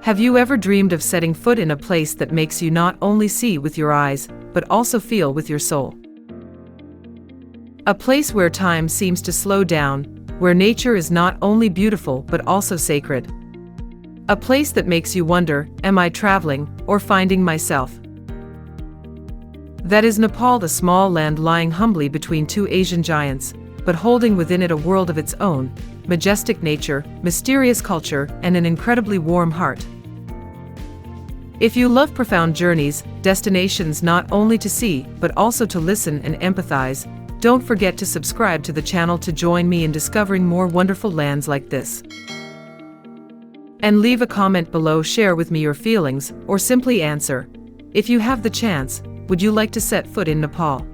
Have you ever dreamed of setting foot in a place that makes you not only see with your eyes, but also feel with your soul? A place where time seems to slow down, where nature is not only beautiful but also sacred. A place that makes you wonder, am I traveling or finding myself? That is Nepal, a small land lying humbly between two Asian giants, but holding within it a world of its own, majestic nature, mysterious culture, and an incredibly warm heart. If you love profound journeys, destinations not only to see, but also to listen and empathize, don't forget to subscribe to the channel to join me in discovering more wonderful lands like this. And leave a comment below, share with me your feelings, or simply answer, if you have the chance, would you like to set foot in Nepal?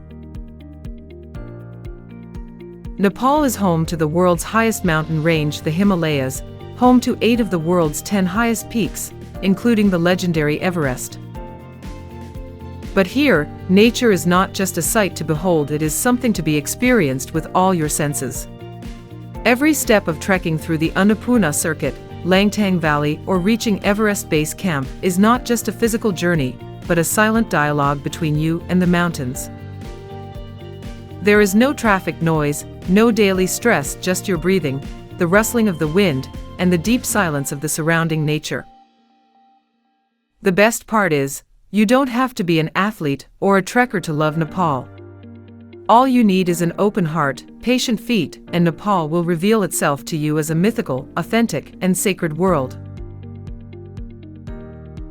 Nepal is home to the world's highest mountain range, the Himalayas, home to 8 of the world's 10 highest peaks, including the legendary Everest. But here, nature is not just a sight to behold, it is something to be experienced with all your senses. Every step of trekking through the Annapurna circuit, Langtang Valley, or reaching Everest Base Camp is not just a physical journey, but a silent dialogue between you and the mountains. There is no traffic noise, no daily stress, just your breathing, the rustling of the wind, and the deep silence of the surrounding nature. The best part is, you don't have to be an athlete or a trekker to love Nepal. All you need is an open heart, patient feet, and Nepal will reveal itself to you as a mythical, authentic, and sacred world.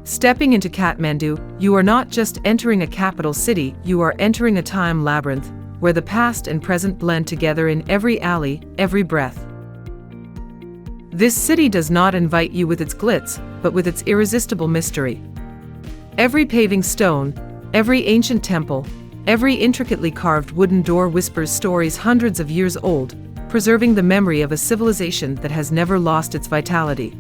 Stepping into Kathmandu, you are not just entering a capital city, you are entering a time labyrinth, where the past and present blend together in every alley, every breath. This city does not invite you with its glitz, but with its irresistible mystery. Every paving stone, every ancient temple, every intricately carved wooden door whispers stories hundreds of years old, preserving the memory of a civilization that has never lost its vitality.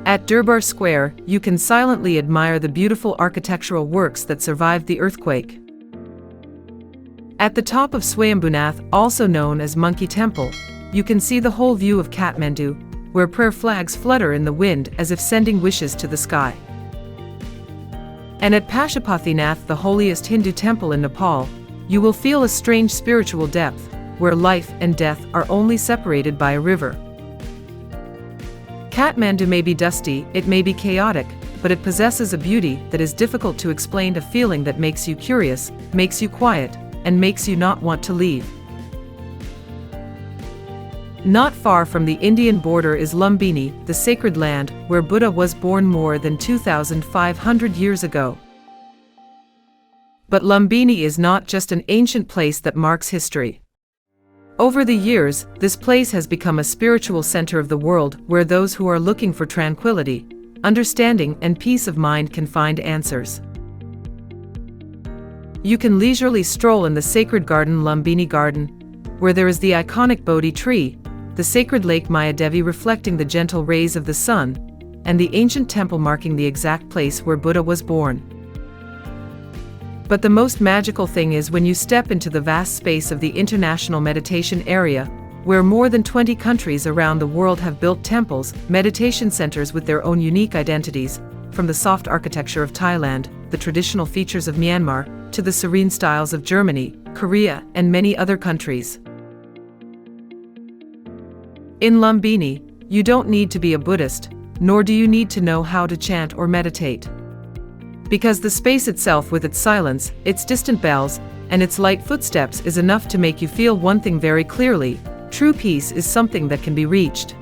At Durbar Square, you can silently admire the beautiful architectural works that survived the earthquake. At the top of Swayambhunath, also known as Monkey Temple, you can see the whole view of Kathmandu, where prayer flags flutter in the wind as if sending wishes to the sky. And at Pashupatinath, the holiest Hindu temple in Nepal, you will feel a strange spiritual depth, where life and death are only separated by a river. Kathmandu may be dusty, it may be chaotic, but it possesses a beauty that is difficult to explain, a feeling that makes you curious, makes you quiet, and makes you not want to leave. Not far from the Indian border is Lumbini, the sacred land where Buddha was born more than 2,500 years ago. But Lumbini is not just an ancient place that marks history. Over the years, this place has become a spiritual center of the world where those who are looking for tranquility, understanding, and peace of mind can find answers. You can leisurely stroll in the sacred garden, Lumbini Garden, where there is the iconic Bodhi tree, the sacred lake Mayadevi reflecting the gentle rays of the sun, and the ancient temple marking the exact place where Buddha was born. But the most magical thing is when you step into the vast space of the International Meditation Area, where more than 20 countries around the world have built temples, meditation centers with their own unique identities, from the soft architecture of Thailand, the traditional features of Myanmar, to the serene styles of Germany, Korea, and many other countries. In Lumbini, you don't need to be a Buddhist, nor do you need to know how to chant or meditate. Because the space itself, with its silence, its distant bells, and its light footsteps, is enough to make you feel one thing very clearly: true peace is something that can be reached.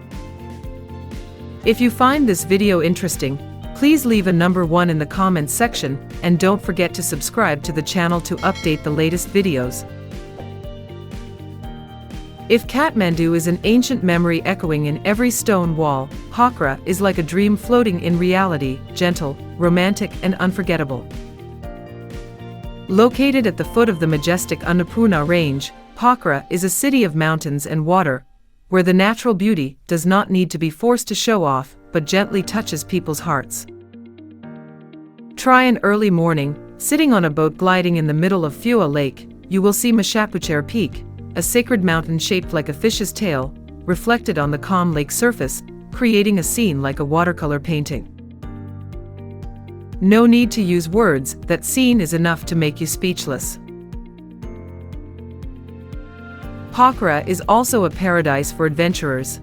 If you find this video interesting, please leave a number 1 in the comments section, and don't forget to subscribe to the channel to update the latest videos. If Kathmandu is an ancient memory echoing in every stone wall, Pokhara is like a dream floating in reality, gentle, romantic, and unforgettable. Located at the foot of the majestic Annapurna range, Pokhara is a city of mountains and water, where the natural beauty does not need to be forced to show off, but gently touches people's hearts. Try an early morning, sitting on a boat gliding in the middle of Phua Lake, you will see Mashapucher Peak, a sacred mountain shaped like a fish's tail, reflected on the calm lake surface, creating a scene like a watercolor painting. No need to use words, that scene is enough to make you speechless. Pokhara is also a paradise for adventurers.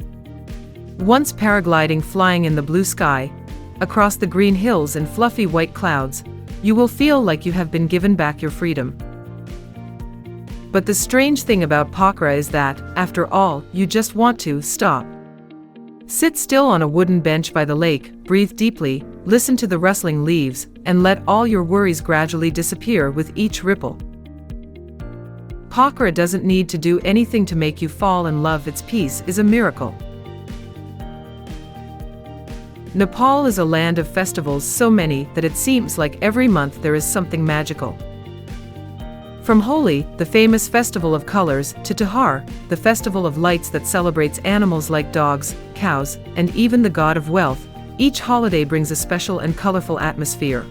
Once paragliding flying in the blue sky, across the green hills and fluffy white clouds, you will feel like you have been given back your freedom. But the strange thing about Pokhara is that, after all, you just want to stop. Sit still on a wooden bench by the lake, breathe deeply, listen to the rustling leaves, and let all your worries gradually disappear with each ripple. Pokhara doesn't need to do anything to make you fall in love. Its peace is a miracle. Nepal is a land of festivals, so many that it seems like every month there is something magical. From Holi, the famous festival of colors, to Tihar, the festival of lights that celebrates animals like dogs, cows, and even the god of wealth, each holiday brings a special and colorful atmosphere.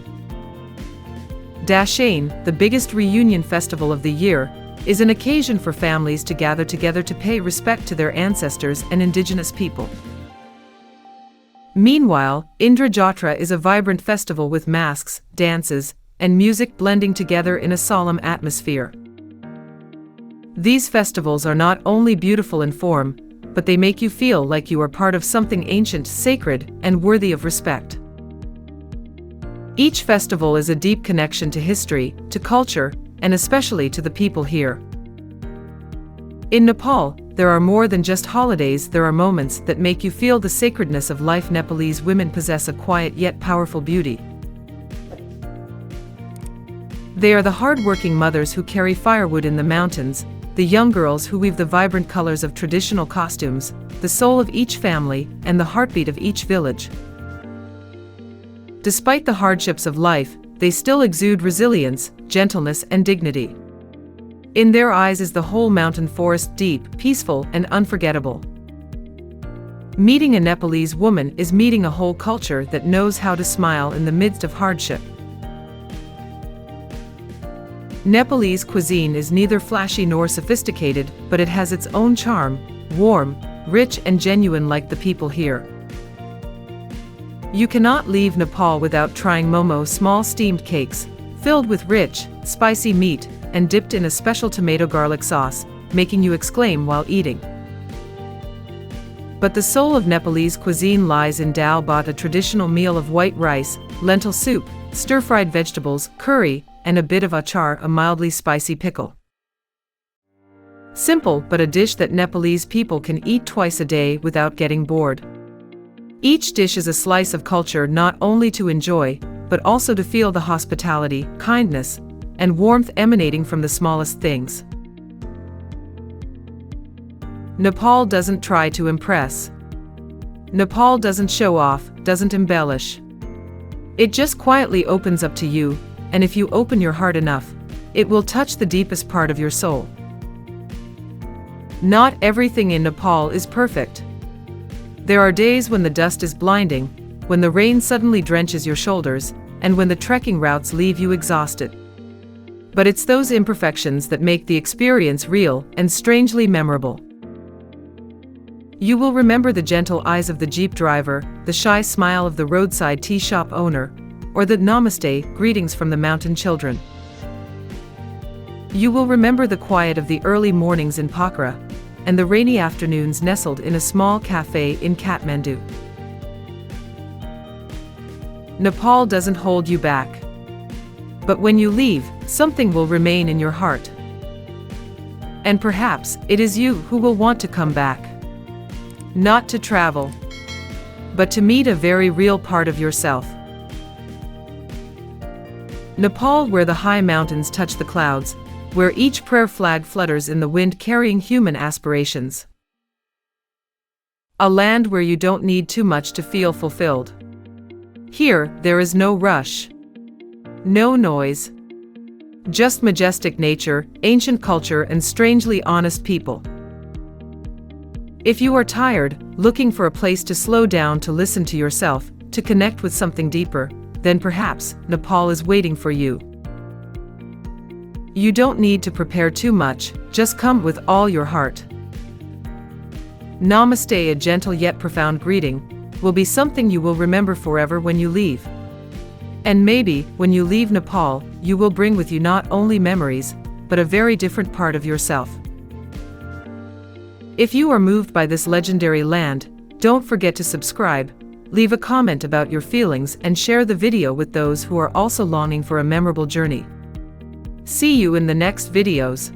Dashain, the biggest reunion festival of the year, is an occasion for families to gather together to pay respect to their ancestors and indigenous people. Meanwhile, Indra Jatra is a vibrant festival with masks, dances, and music blending together in a solemn atmosphere. These festivals are not only beautiful in form, but they make you feel like you are part of something ancient, sacred, and worthy of respect. Each festival is a deep connection to history, to culture, and especially to the people here. In Nepal, there are more than just holidays, there are moments that make you feel the sacredness of life. Nepalese women possess a quiet yet powerful beauty. They are the hard-working mothers who carry firewood in the mountains, the young girls who weave the vibrant colors of traditional costumes, the soul of each family, and the heartbeat of each village. Despite the hardships of life, they still exude resilience, gentleness, and dignity. In their eyes is the whole mountain forest, deep, peaceful, and unforgettable. Meeting a Nepalese woman is meeting a whole culture that knows how to smile in the midst of hardship. Nepalese cuisine is neither flashy nor sophisticated, but it has its own charm, warm, rich, and genuine like the people here. You cannot leave Nepal without trying momo, small steamed cakes, filled with rich, spicy meat, and dipped in a special tomato garlic sauce, making you exclaim while eating. But the soul of Nepalese cuisine lies in dal bhat, a traditional meal of white rice, lentil soup, stir-fried vegetables, curry, and a bit of achar, a mildly spicy pickle. Simple, but a dish that Nepalese people can eat twice a day without getting bored. Each dish is a slice of culture, not only to enjoy, but also to feel the hospitality, kindness, and warmth emanating from the smallest things. Nepal doesn't try to impress. Nepal doesn't show off, doesn't embellish. It just quietly opens up to you, and if you open your heart enough, it will touch the deepest part of your soul. Not everything in Nepal is perfect. There are days when the dust is blinding, when the rain suddenly drenches your shoulders, and when the trekking routes leave you exhausted. But it's those imperfections that make the experience real and strangely memorable. You will remember the gentle eyes of the Jeep driver, the shy smile of the roadside tea shop owner, or the namaste greetings from the mountain children. You will remember the quiet of the early mornings in Pokhara, and the rainy afternoons nestled in a small cafe in Kathmandu. Nepal doesn't hold you back. But when you leave, something will remain in your heart. And perhaps it is you who will want to come back. Not to travel, but to meet a very real part of yourself. Nepal, where the high mountains touch the clouds, where each prayer flag flutters in the wind carrying human aspirations. A land where you don't need too much to feel fulfilled. Here, there is no rush, no noise, just majestic nature, ancient culture, and strangely honest people. If you are tired, looking for a place to slow down, to listen to yourself, to connect with something deeper, then perhaps Nepal is waiting for you. You don't need to prepare too much, just come with all your heart. Namaste, a gentle yet profound greeting, will be something you will remember forever when you leave. And maybe, when you leave Nepal, you will bring with you not only memories, but a very different part of yourself. If you are moved by this legendary land, don't forget to subscribe, leave a comment about your feelings and share the video with those who are also longing for a memorable journey. See you in the next videos.